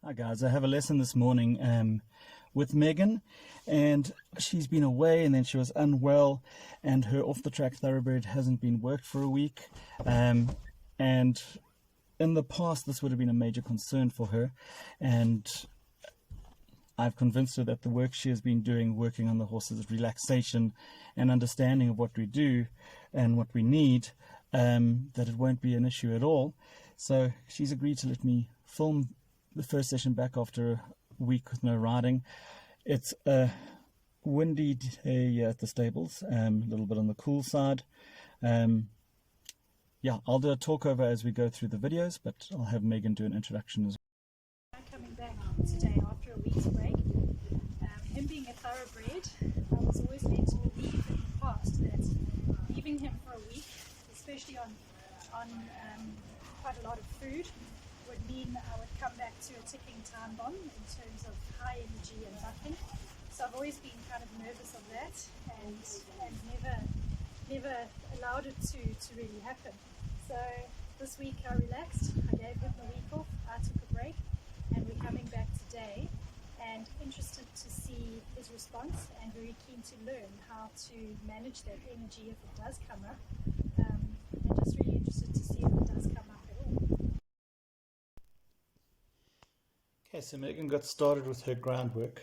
Hi guys, I have a lesson this morning with Megan, and she's been away and then she was unwell and her off-the-track thoroughbred hasn't been worked for a week, and in the past this would have been a major concern for her, and I've convinced her that the work she has been doing working on the horse's relaxation and understanding of what we do and what we need, that it won't be an issue at all. So she's agreed to let me film the first session back after a week with no riding. It's a windy day at the stables, a little bit on the cool side. Yeah, I'll do a talk over as we go through the videos, but I'll have Megan do an introduction as well. Coming back today after a week's break, him being a thoroughbred, I was always led to believe in the past that leaving him for a week, especially on quite a lot of food, would mean I would come back to a ticking time bomb in terms of high energy and bucking. So I've always been kind of nervous of that and never allowed it to really happen. So this week I relaxed, I gave him the week off, I took a break, and we're coming back today and interested to see his response and very keen to learn how to manage that energy if it does come up, and just really interested to see if it does come up at all. Okay, so Megan got started with her groundwork.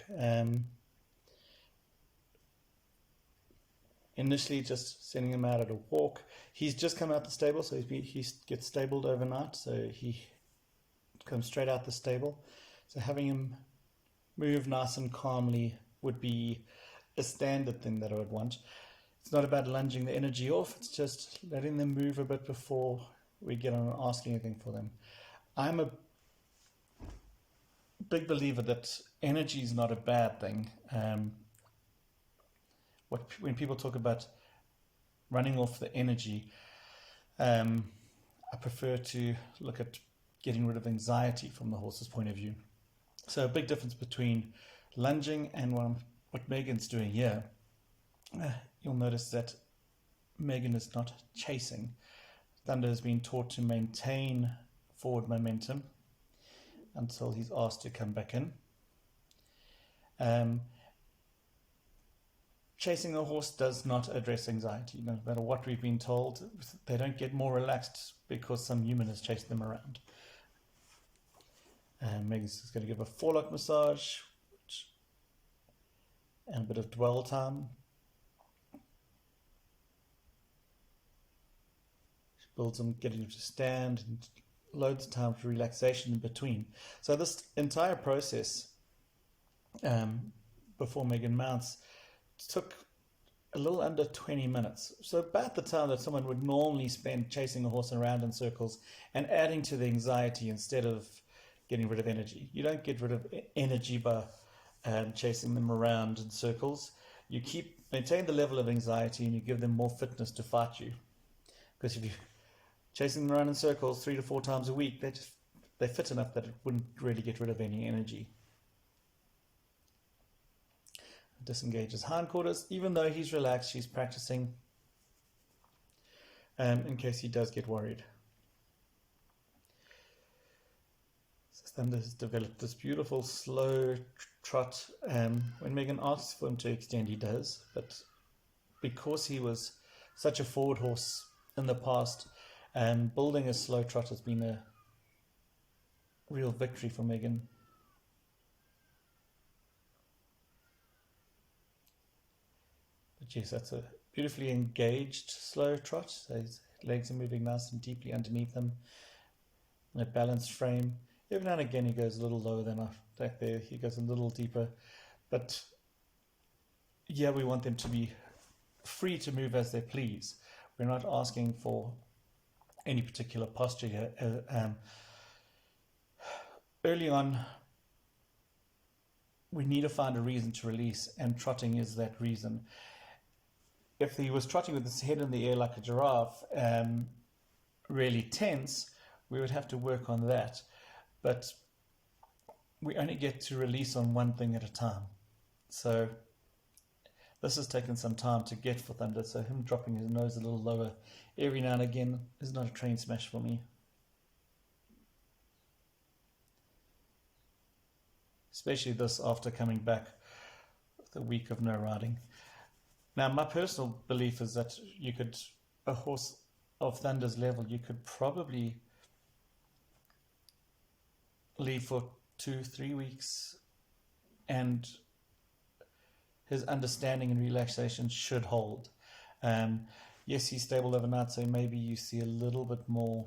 Initially just sending him out at a walk. He's just come out the stable, so he gets stabled overnight, so he comes straight out the stable. So having him move nice and calmly would be a standard thing that I would want. It's not about lunging the energy off, it's just letting them move a bit before we get on and asking anything for them. I'm a big believer that energy is not a bad thing. When people talk about running off the energy, I prefer to look at getting rid of anxiety from the horse's point of view. So a big difference between lunging and what Megan's doing here. You'll notice that Megan is not chasing. Thunder has been taught to maintain forward momentum until he's asked to come back in. Chasing the horse does not address anxiety. No matter what we've been told, they don't get more relaxed because some human has chased them around. Megan's just going to give a forelock massage and a bit of dwell time. She builds on getting him to stand and loads of time for relaxation in between. So this entire process before Megan mounts took a little under 20 minutes. So about the time that someone would normally spend chasing a horse around in circles and adding to the anxiety instead of getting rid of energy. You don't get rid of energy by chasing them around in circles. You maintain the level of anxiety and you give them more fitness to fight you. Because if you're chasing them around in circles 3 to 4 times a week, they're fit enough that it wouldn't really get rid of any energy. Disengage his hindquarters. Even though he's relaxed, she's practicing in case he does get worried. So Thunder has developed this beautiful slow trot. When Megan asks for him to extend, he does, but because he was such a forward horse in the past, building a slow trot has been a real victory for Megan. But yes, that's a beautifully engaged slow trot. So his legs are moving nice and deeply underneath him in a balanced frame. Every now and again he goes a little lower than back there. He goes a little deeper. But yeah, we want them to be free to move as they please. We're not asking for any particular posture here. Early on, we need to find a reason to release, and trotting is that reason. If he was trotting with his head in the air like a giraffe, really tense, we would have to work on that. But we only get to release on one thing at a time. So this has taken some time to get for Thunder, so him dropping his nose a little lower every now and again is not a train smash for me. especially this after coming back with a week of no riding. Now, my personal belief is that a horse of Thunder's level, you could probably leave for 2-3 weeks, and his understanding and relaxation should hold. Yes, he's stable overnight, so maybe you see a little bit more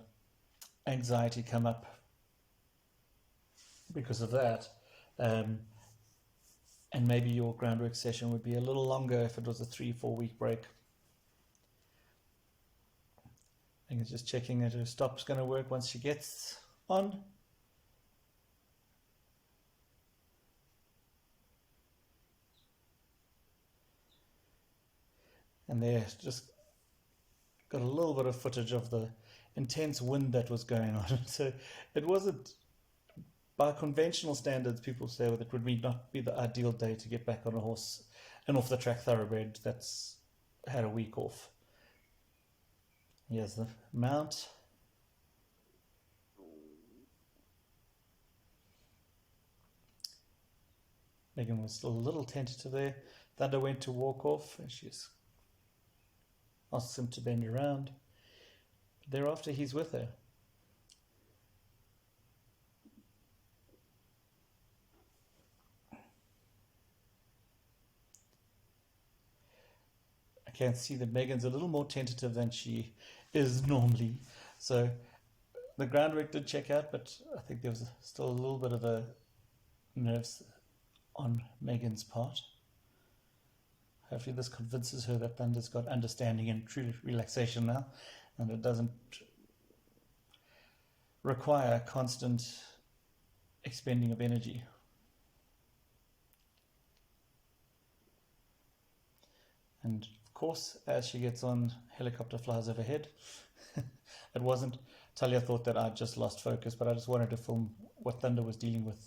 anxiety come up because of that. And maybe your groundwork session would be a little longer if it was a 3-4 week break. I think it's just checking that her stop's going to work once she gets on. And there, just got a little bit of footage of the intense wind that was going on. So it wasn't, by conventional standards, people say that it would not be the ideal day to get back on a horse, an off the track thoroughbred that's had a week off. Here's the mount. Megan was still a little tentative there. Thunder went to walk off and she's asked him to bend around. Thereafter, he's with her. I can see that Megan's a little more tentative than she is normally. So the groundwork did check out, but I think there was still a little bit of a nerves on Megan's part. Hopefully this convinces her that Thunder's got understanding and true relaxation now, and it doesn't require constant expending of energy. And of course, as she gets on, helicopter flies overhead. It wasn't, Talia thought that I'd just lost focus, but I just wanted to film what Thunder was dealing with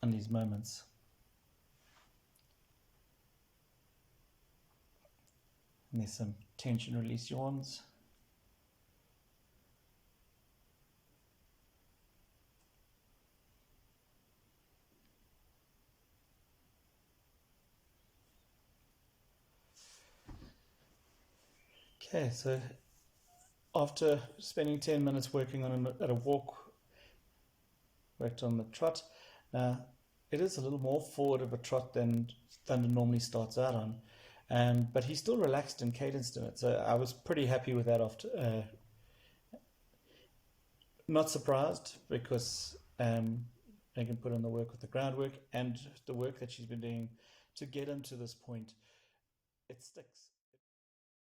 in these moments. And there's some tension release yawns. Okay, so after spending 10 minutes working on at a walk, worked on the trot. Now, it is a little more forward of a trot than Thunder normally starts out on, but he's still relaxed and cadenced in it. So I was pretty happy with that. After, not surprised because Megan put in the work with the groundwork and the work that she's been doing to get him to this point. It sticks.